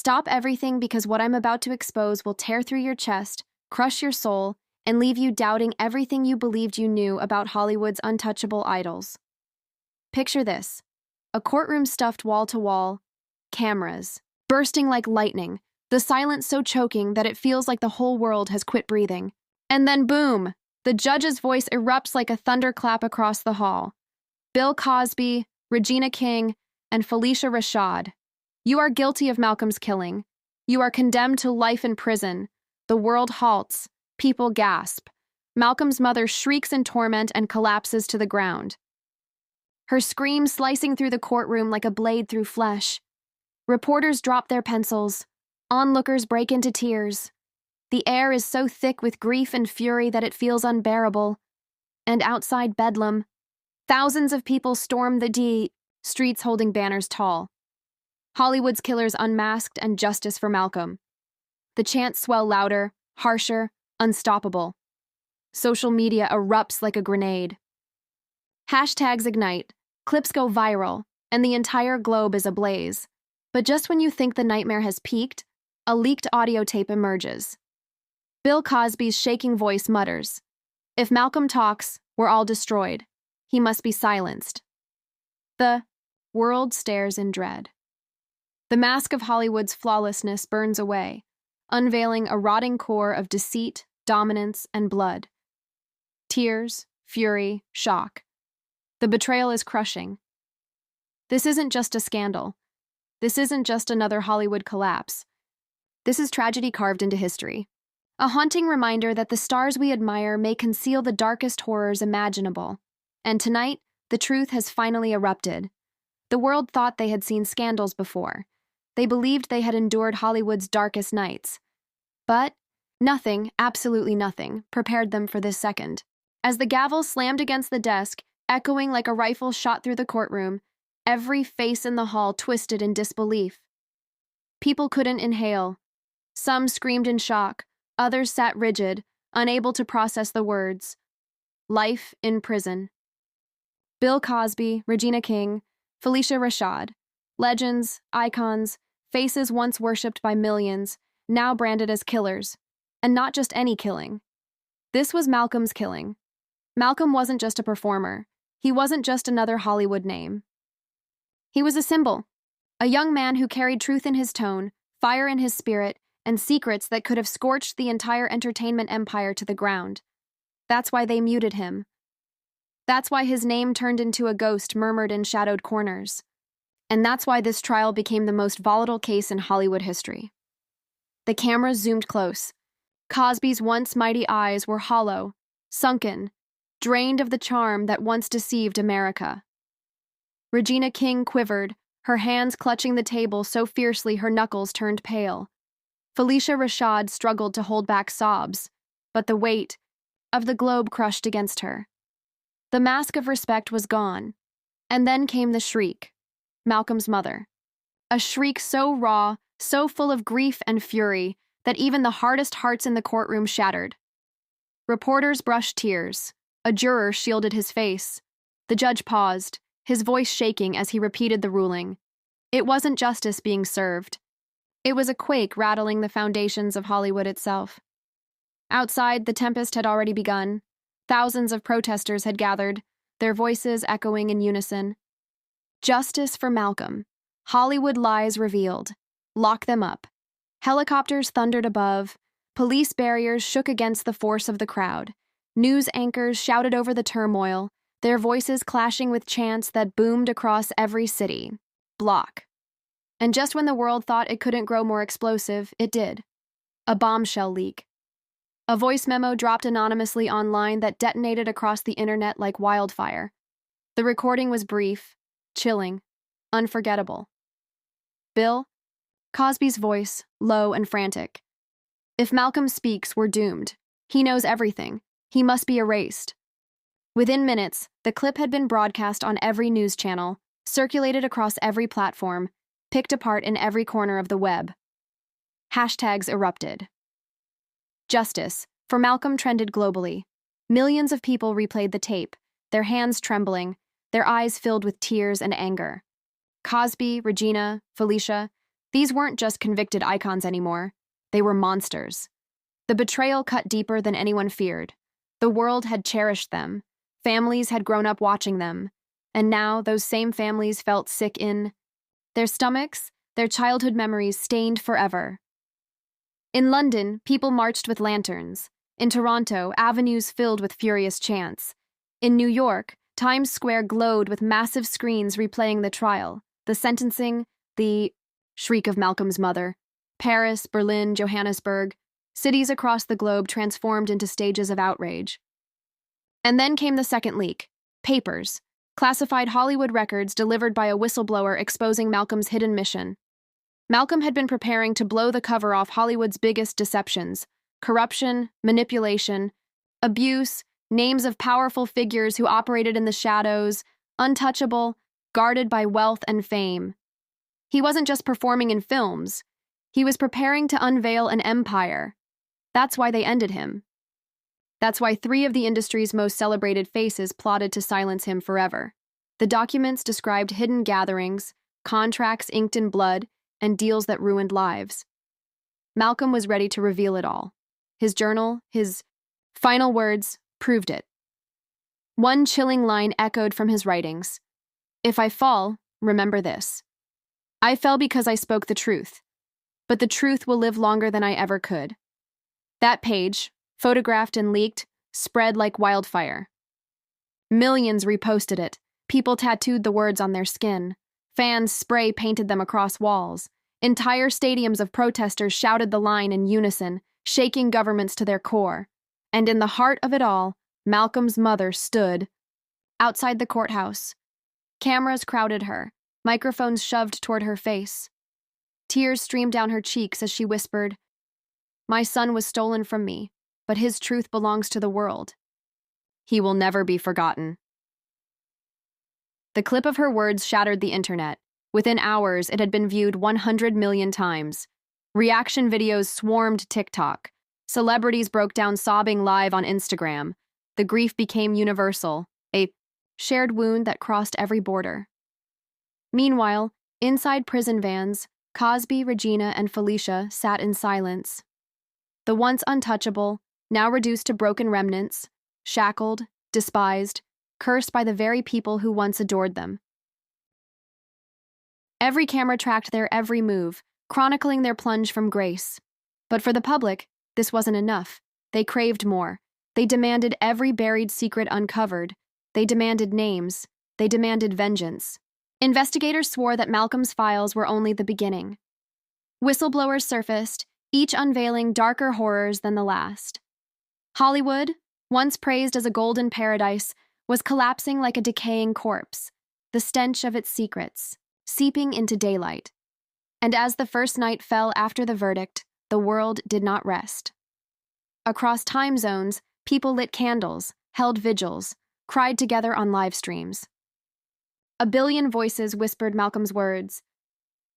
Stop everything because what I'm about to expose will tear through your chest, crush your soul, and leave you doubting everything you believed you knew about Hollywood's untouchable idols. Picture this: a courtroom stuffed wall to wall, cameras, bursting like lightning, the silence so choking that it feels like the whole world has quit breathing. And then boom! The judge's voice erupts like a thunderclap across the hall. Bill Cosby, Regina King, and Phylicia Rashad. You are guilty of Malcolm's killing. You are condemned to life in prison. The world halts. People gasp. Malcolm's mother shrieks in torment and collapses to the ground. Her scream slicing through the courtroom like a blade through flesh. Reporters drop their pencils. Onlookers break into tears. The air is so thick with grief and fury that it feels unbearable. And outside Bedlam, thousands of people storm the streets holding banners tall. Hollywood's killers unmasked and justice for Malcolm. The chants swell louder, harsher, unstoppable. Social media erupts like a grenade. Hashtags ignite, clips go viral, and the entire globe is ablaze. But just when you think the nightmare has peaked, a leaked audio tape emerges. Bill Cosby's shaking voice mutters, "If Malcolm talks, we're all destroyed. He must be silenced." The world stares in dread. The mask of Hollywood's flawlessness burns away, unveiling a rotting core of deceit, dominance, and blood. Tears, fury, shock. The betrayal is crushing. This isn't just a scandal. This isn't just another Hollywood collapse. This is tragedy carved into history. A haunting reminder that the stars we admire may conceal the darkest horrors imaginable. And tonight, the truth has finally erupted. The world thought they had seen scandals before. They believed they had endured Hollywood's darkest nights. But nothing, absolutely nothing, prepared them for this second. As the gavel slammed against the desk, echoing like a rifle shot through the courtroom, every face in the hall twisted in disbelief. People couldn't inhale. Some screamed in shock. Others sat rigid, unable to process the words. Life in prison. Bill Cosby, Regina King, Phylicia Rashad. Legends, icons, faces once worshipped by millions, now branded as killers. And not just any killing. This was Malcolm's killing. Malcolm wasn't just a performer. He wasn't just another Hollywood name. He was a symbol. A young man who carried truth in his tone, fire in his spirit, and secrets that could have scorched the entire entertainment empire to the ground. That's why they muted him. That's why his name turned into a ghost murmured in shadowed corners. And that's why this trial became the most volatile case in Hollywood history. The cameras zoomed close. Cosby's once mighty eyes were hollow, sunken, drained of the charm that once deceived America. Regina King quivered, her hands clutching the table so fiercely her knuckles turned pale. Phylicia Rashad struggled to hold back sobs, but the weight of the globe crushed against her. The mask of respect was gone, and then came the shriek, Malcolm's mother. A shriek so raw, so full of grief and fury, that even the hardest hearts in the courtroom shattered. Reporters brushed tears. A juror shielded his face. The judge paused, his voice shaking as he repeated the ruling. It wasn't justice being served. It was a quake rattling the foundations of Hollywood itself. Outside, the tempest had already begun. Thousands of protesters had gathered, their voices echoing in unison. Justice for Malcolm. Hollywood lies revealed. Lock them up. Helicopters thundered above. Police barriers shook against the force of the crowd. News anchors shouted over the turmoil, their voices clashing with chants that boomed across every city. Block. And just when the world thought it couldn't grow more explosive, it did. A bombshell leak. A voice memo dropped anonymously online that detonated across the internet like wildfire. The recording was brief, chilling, unforgettable. Bill Cosby's voice, low and frantic. If Malcolm speaks, we're doomed. He knows everything. He must be erased. Within minutes, the clip had been broadcast on every news channel, circulated across every platform, picked apart in every corner of the web. Hashtags erupted. Justice for Malcolm trended globally. Millions of people replayed the tape, their hands trembling, their eyes filled with tears and anger. Cosby, Regina, Phylicia, These weren't just convicted icons anymore. They were monsters. The betrayal cut deeper than anyone feared. The world had cherished them. Families had grown up watching them. And now those same families felt sick in their stomachs, their childhood memories stained forever. In London, people marched with lanterns. In Toronto, avenues filled with furious chants. In New York, Times Square glowed with massive screens replaying the trial, the sentencing, the shriek of Malcolm's mother. Paris, Berlin, Johannesburg, cities across the globe transformed into stages of outrage. And then came the second leak. Papers. Classified Hollywood records delivered by a whistleblower exposing Malcolm's hidden mission. Malcolm had been preparing to blow the cover off Hollywood's biggest deceptions: corruption, manipulation, abuse, names of powerful figures who operated in the shadows, untouchable, guarded by wealth and fame. He wasn't just performing in films. He was preparing to unveil an empire. That's why they ended him. That's why 3 of the industry's most celebrated faces plotted to silence him forever. The documents described hidden gatherings, contracts inked in blood, and deals that ruined lives. Malcolm was ready to reveal it all. His journal, his final words, proved it. One chilling line echoed from his writings. "If I fall, remember this. I fell because I spoke the truth, but the truth will live longer than I ever could." That page, photographed and leaked, spread like wildfire. Millions reposted it. People tattooed the words on their skin. Fans spray painted them across walls. Entire stadiums of protesters shouted the line in unison, shaking governments to their core. And in the heart of it all, Malcolm's mother stood outside the courthouse. Cameras crowded her, microphones shoved toward her face. Tears streamed down her cheeks as she whispered, "My son was stolen from me, but his truth belongs to the world. He will never be forgotten." The clip of her words shattered the internet. Within hours, it had been viewed 100 million times. Reaction videos swarmed TikTok. Celebrities broke down sobbing live on Instagram. The grief became universal, a shared wound that crossed every border. Meanwhile, inside prison vans, Cosby, Regina, and Phylicia sat in silence. The once untouchable, now reduced to broken remnants, shackled, despised, cursed by the very people who once adored them. Every camera tracked their every move, chronicling their plunge from grace. But for the public, this wasn't enough. They craved more. They demanded every buried secret uncovered. They demanded names. They demanded vengeance. Investigators swore that Malcolm's files were only the beginning. Whistleblowers surfaced, each unveiling darker horrors than the last. Hollywood, once praised as a golden paradise, was collapsing like a decaying corpse, the stench of its secrets, seeping into daylight. And as the first night fell after the verdict, the world did not rest. Across time zones, people lit candles, held vigils, cried together on live streams. A billion voices whispered Malcolm's words,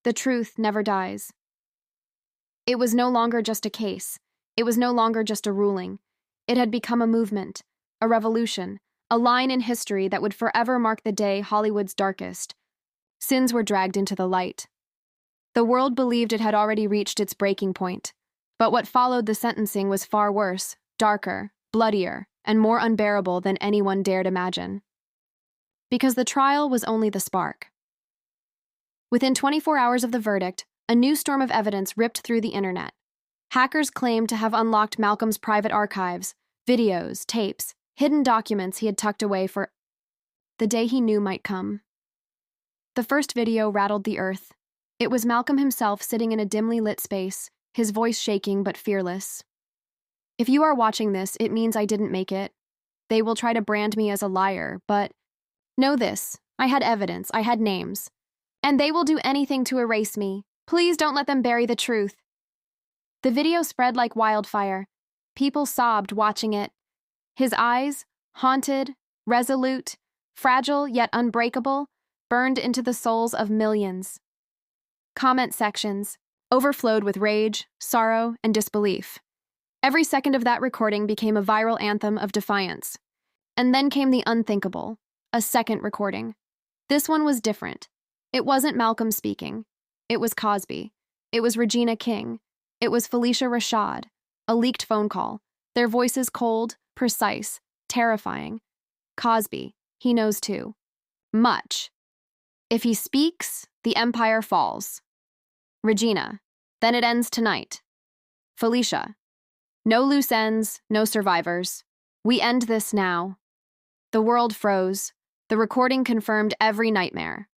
"The truth never dies." It was no longer just a case. It was no longer just a ruling. It had become a movement, a revolution, a line in history that would forever mark the day Hollywood's darkest sins were dragged into the light. The world believed it had already reached its breaking point, but what followed the sentencing was far worse, darker, bloodier, and more unbearable than anyone dared imagine. Because the trial was only the spark. Within 24 hours of the verdict, a new storm of evidence ripped through the internet. Hackers claimed to have unlocked Malcolm's private archives, videos, tapes, hidden documents he had tucked away for the day he knew might come. The first video rattled the earth. It was Malcolm himself sitting in a dimly lit space, his voice shaking but fearless. "If you are watching this, it means I didn't make it. They will try to brand me as a liar, but know this, I had evidence, I had names. And they will do anything to erase me. Please don't let them bury the truth." The video spread like wildfire. People sobbed watching it. His eyes, haunted, resolute, fragile yet unbreakable, burned into the souls of millions. Comment sections overflowed with rage, sorrow, and disbelief. Every second of that recording became a viral anthem of defiance. And then came the unthinkable, a second recording. This one was different. It wasn't Malcolm speaking. It was Cosby, It was Regina King. It was Phylicia Rashad. A leaked phone call. Their voices cold, precise, terrifying. Cosby, he knows too. Much. If he speaks, the empire falls. Regina, then it ends tonight. Phylicia, no loose ends, no survivors. We end this now. The world froze. The recording confirmed every nightmare.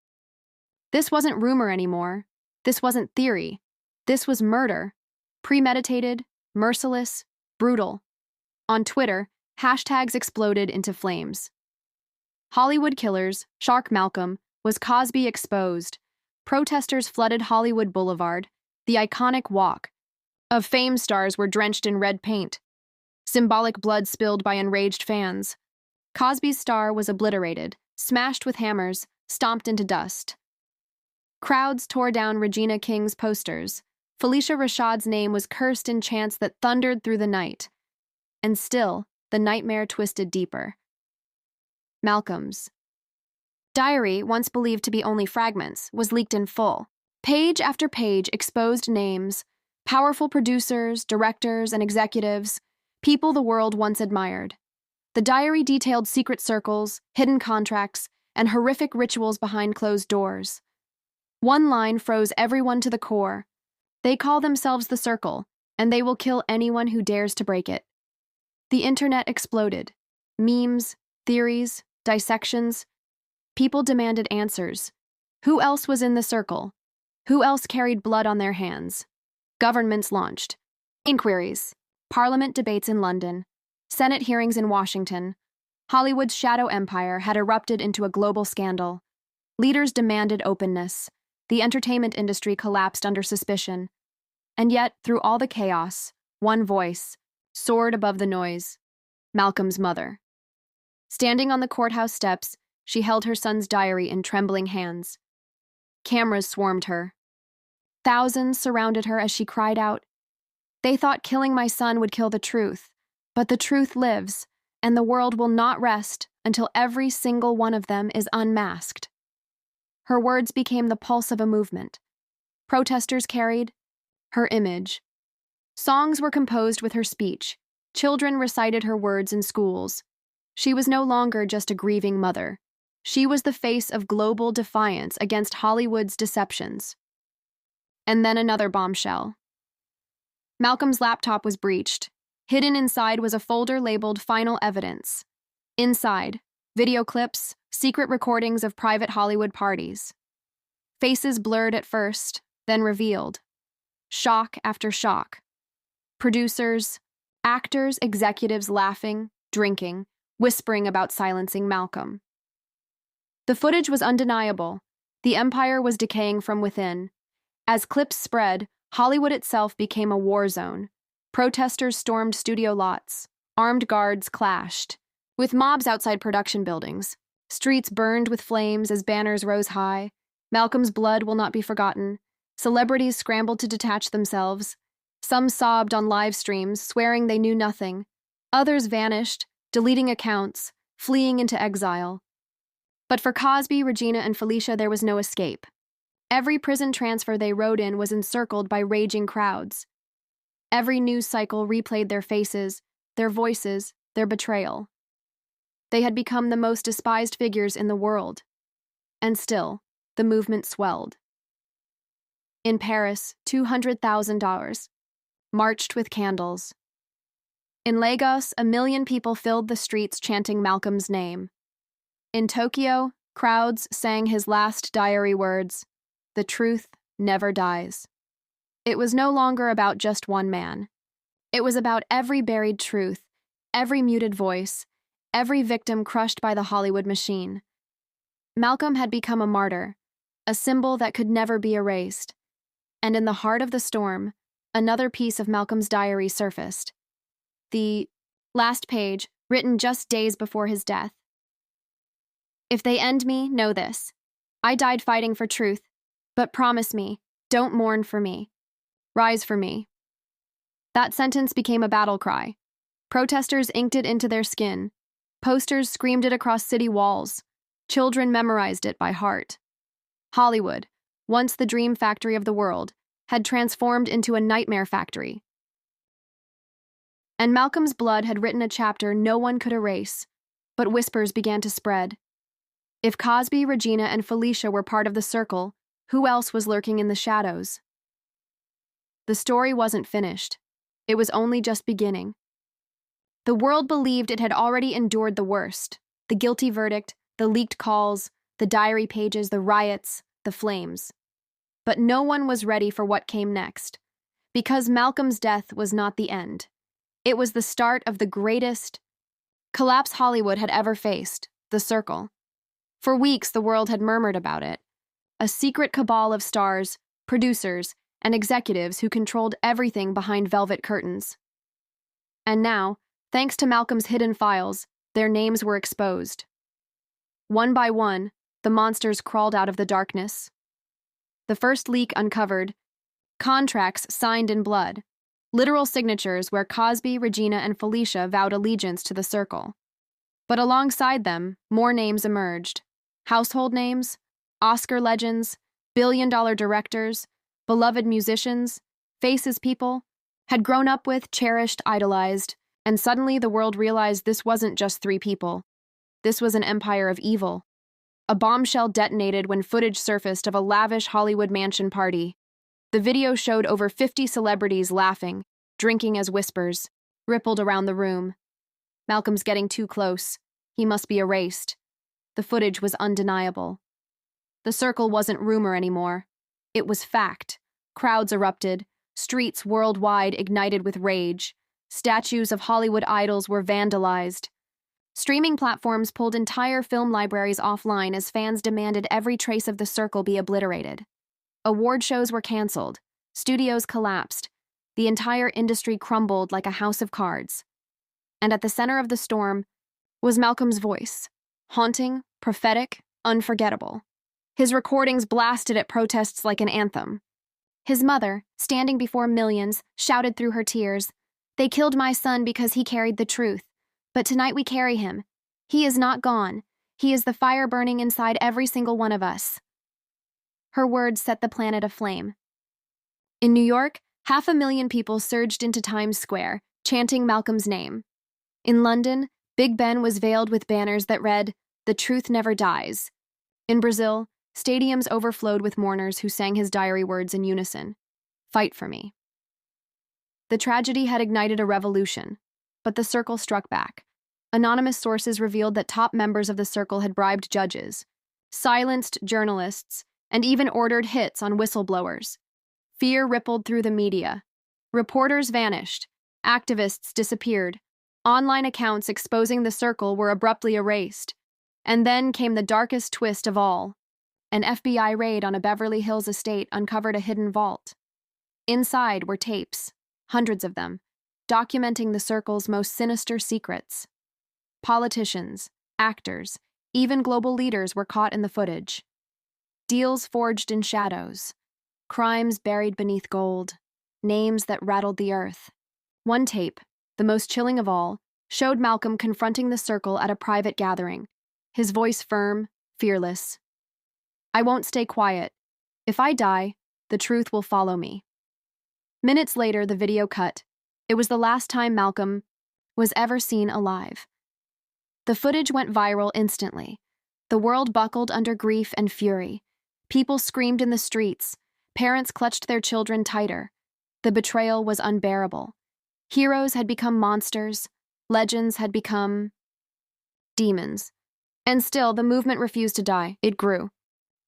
This wasn't rumor anymore. This wasn't theory. This was murder. Premeditated, merciless, brutal. On Twitter, hashtags exploded into flames. Hollywood killers, Shark Malcolm, was Cosby exposed. Protesters flooded Hollywood Boulevard. The iconic walk of fame stars were drenched in red paint. Symbolic blood spilled by enraged fans. Cosby's star was obliterated, smashed with hammers, stomped into dust. Crowds tore down Regina King's posters. Phylicia Rashad's name was cursed in chants that thundered through the night. And still, the nightmare twisted deeper. Malcolm's diary, once believed to be only fragments, was leaked in full. Page after page exposed names, powerful producers, directors, and executives, people the world once admired. The diary detailed secret circles, hidden contracts, and horrific rituals behind closed doors. One line froze everyone to the core. They call themselves the Circle, and they will kill anyone who dares to break it. The internet exploded. Memes, theories, dissections. People demanded answers. Who else was in the Circle? Who else carried blood on their hands? Governments launched inquiries, Parliament debates in London, Senate hearings in Washington. Hollywood's shadow empire had erupted into a global scandal. Leaders demanded openness. The entertainment industry collapsed under suspicion. And yet, through all the chaos, one voice soared above the noise: Malcolm's mother. Standing on the courthouse steps, she held her son's diary in trembling hands. Cameras swarmed her. Thousands surrounded her as she cried out. They thought killing my son would kill the truth, but the truth lives, and the world will not rest until every single one of them is unmasked. Her words became the pulse of a movement. Protesters carried her image. Songs were composed with her speech. Children recited her words in schools. She was no longer just a grieving mother. She was the face of global defiance against Hollywood's deceptions. And then another bombshell. Malcolm's laptop was breached. Hidden inside was a folder labeled Final Evidence. Inside, video clips, secret recordings of private Hollywood parties. Faces blurred at first, then revealed. Shock after shock. Producers, actors, executives laughing, drinking, whispering about silencing Malcolm. The footage was undeniable. The empire was decaying from within. As clips spread, Hollywood itself became a war zone. Protesters stormed studio lots. Armed guards clashed. With mobs outside production buildings. Streets burned with flames as banners rose high. Malcolm's blood will not be forgotten. Celebrities scrambled to detach themselves. Some sobbed on live streams, swearing they knew nothing. Others vanished, deleting accounts, fleeing into exile. But for Cosby, Regina, and Phylicia, there was no escape. Every prison transfer they rode in was encircled by raging crowds. Every news cycle replayed their faces, their voices, their betrayal. They had become the most despised figures in the world. And still, the movement swelled. In Paris, $200,000 marched with candles. In Lagos, 1 million people filled the streets chanting Malcolm's name. In Tokyo, crowds sang his last diary words: "The truth never dies." It was no longer about just one man. It was about every buried truth, every muted voice, every victim crushed by the Hollywood machine. Malcolm had become a martyr, a symbol that could never be erased. And in the heart of the storm, another piece of Malcolm's diary surfaced. The last page, written just days before his death. "If they end me, know this. I died fighting for truth, but promise me, don't mourn for me. Rise for me." That sentence became a battle cry. Protesters inked it into their skin. Posters screamed it across city walls. Children memorized it by heart. Hollywood, once the dream factory of the world, had transformed into a nightmare factory. And Malcolm's blood had written a chapter no one could erase, but whispers began to spread. If Cosby, Regina, and Phylicia were part of the circle, who else was lurking in the shadows? The story wasn't finished. It was only just beginning. The world believed it had already endured the worst: the guilty verdict, the leaked calls, the diary pages, the riots, the flames. But no one was ready for what came next, because Malcolm's death was not the end. It was the start of the greatest collapse Hollywood had ever faced, the Circle. For weeks, the world had murmured about it. A secret cabal of stars, producers, and executives who controlled everything behind velvet curtains. And now, thanks to Malcolm's hidden files, their names were exposed. One by one, the monsters crawled out of the darkness. The first leak uncovered contracts signed in blood, literal signatures where Cosby, Regina, and Phylicia vowed allegiance to the Circle. But alongside them, more names emerged. Household names, Oscar legends, billion-dollar directors, beloved musicians, faces people had grown up with, cherished, idolized, and suddenly the world realized this wasn't just three people. This was an empire of evil. A bombshell detonated when footage surfaced of a lavish Hollywood mansion party. The video showed over 50 celebrities laughing, drinking as whispers, rippled around the room. Malcolm's getting too close. He must be erased. The footage was undeniable. The Circle wasn't rumor anymore. It was fact. Crowds erupted. Streets worldwide ignited with rage. Statues of Hollywood idols were vandalized. Streaming platforms pulled entire film libraries offline as fans demanded every trace of the Circle be obliterated. Award shows were canceled. Studios collapsed. The entire industry crumbled like a house of cards. And at the center of the storm was Malcolm's voice. Haunting, prophetic, unforgettable. His recordings blasted at protests like an anthem. His mother, standing before millions, shouted through her tears, "They killed my son because he carried the truth. But tonight we carry him. He is not gone. He is the fire burning inside every single one of us." Her words set the planet aflame. In New York, 500,000 people surged into Times Square, chanting Malcolm's name. In London, Big Ben was veiled with banners that read, "The truth never dies." In Brazil, stadiums overflowed with mourners who sang his diary words in unison, "Fight for me." The tragedy had ignited a revolution, but the Circle struck back. Anonymous sources revealed that top members of the Circle had bribed judges, silenced journalists, and even ordered hits on whistleblowers. Fear rippled through the media. Reporters vanished. Activists disappeared. Online accounts exposing the Circle were abruptly erased. And then came the darkest twist of all. An FBI raid on a Beverly Hills estate uncovered a hidden vault. Inside were tapes, hundreds of them, documenting the Circle's most sinister secrets. Politicians, actors, even global leaders were caught in the footage. Deals forged in shadows. Crimes buried beneath gold. Names that rattled the earth. One tape, the most chilling of all, showed Malcolm confronting the Circle at a private gathering, his voice firm, fearless. "I won't stay quiet. If I die, the truth will follow me." Minutes later, the video cut. It was the last time Malcolm was ever seen alive. The footage went viral instantly. The world buckled under grief and fury. People screamed in the streets. Parents clutched their children tighter. The betrayal was unbearable. Heroes had become monsters. Legends had become demons. And still, the movement refused to die. It grew.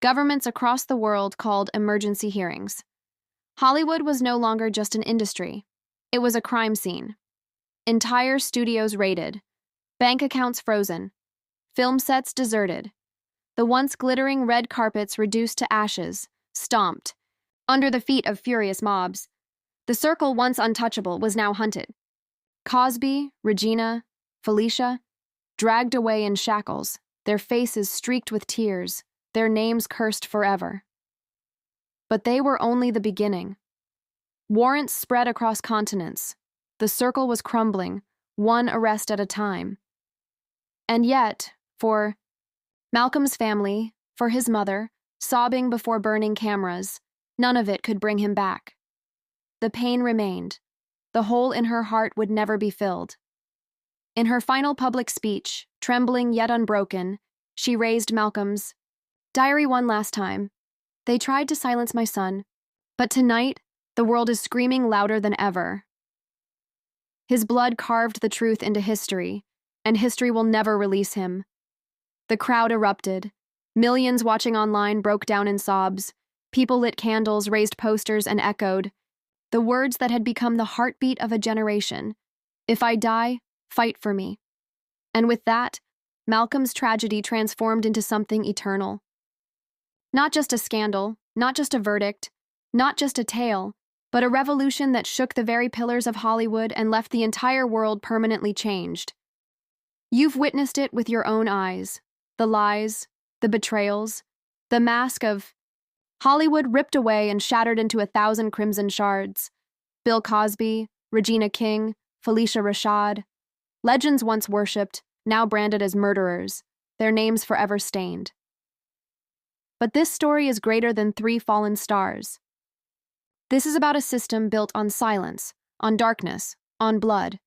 Governments across the world called emergency hearings. Hollywood was no longer just an industry. It was a crime scene. Entire studios raided. Bank accounts frozen. Film sets deserted. The once glittering red carpets reduced to ashes, stomped. Under the feet of furious mobs. The Circle, once untouchable, was now hunted. Cosby, Regina, Phylicia, dragged away in shackles, their faces streaked with tears, their names cursed forever. But they were only the beginning. Warrants spread across continents. The Circle was crumbling, one arrest at a time. And yet, for Malcolm's family, for his mother, sobbing before burning cameras, None of it could bring him back. The pain remained. The hole in her heart would never be filled. In her final public speech, trembling yet unbroken, she raised Malcolm's diary one last time. They tried to silence my son, but tonight, the world is screaming louder than ever. His blood carved the truth into history, and history will never release him. The crowd erupted. Millions watching online broke down in sobs. People lit candles, raised posters, and echoed the words that had become the heartbeat of a generation. If I die, fight for me. And with that, Malcolm's tragedy transformed into something eternal. Not just a scandal, not just a verdict, not just a tale, but a revolution that shook the very pillars of Hollywood and left the entire world permanently changed. You've witnessed it with your own eyes. The lies, the betrayals, the mask of Hollywood ripped away and shattered into 1,000 crimson shards. Bill Cosby, Regina King, Phylicia Rashad. Legends once worshipped, now branded as murderers, their names forever stained. But this story is greater than 3 fallen stars. This is about a system built on silence, on darkness, on blood.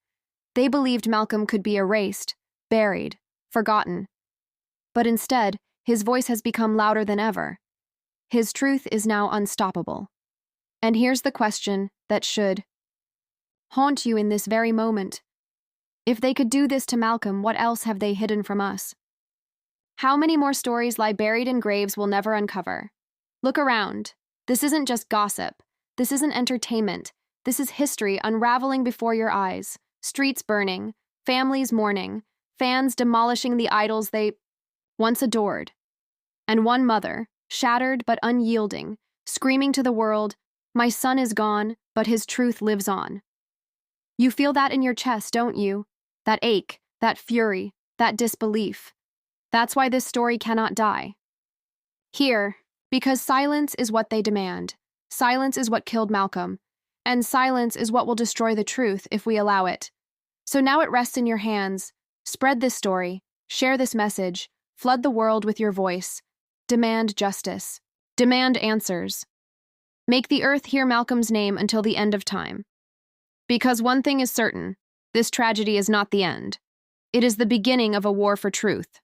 They believed Malcolm could be erased, buried, forgotten. But instead, his voice has become louder than ever. His truth is now unstoppable. And here's the question that should haunt you in this very moment. If they could do this to Malcolm, what else have they hidden from us? How many more stories lie buried in graves we'll never uncover? Look around. This isn't just gossip. This isn't entertainment. This is history unraveling before your eyes. Streets burning, families mourning, fans demolishing the idols they once adored. And one mother, shattered but unyielding, screaming to the world, "My son is gone, but his truth lives on." You feel that in your chest, don't you? That ache, that fury, that disbelief. That's why this story cannot die. Here, because silence is what they demand. Silence is what killed Malcolm. And silence is what will destroy the truth if we allow it. So now it rests in your hands. Spread this story. Share this message. Flood the world with your voice. Demand justice. Demand answers. Make the earth hear Malcolm's name until the end of time. Because one thing is certain, this tragedy is not the end. It is the beginning of a war for truth.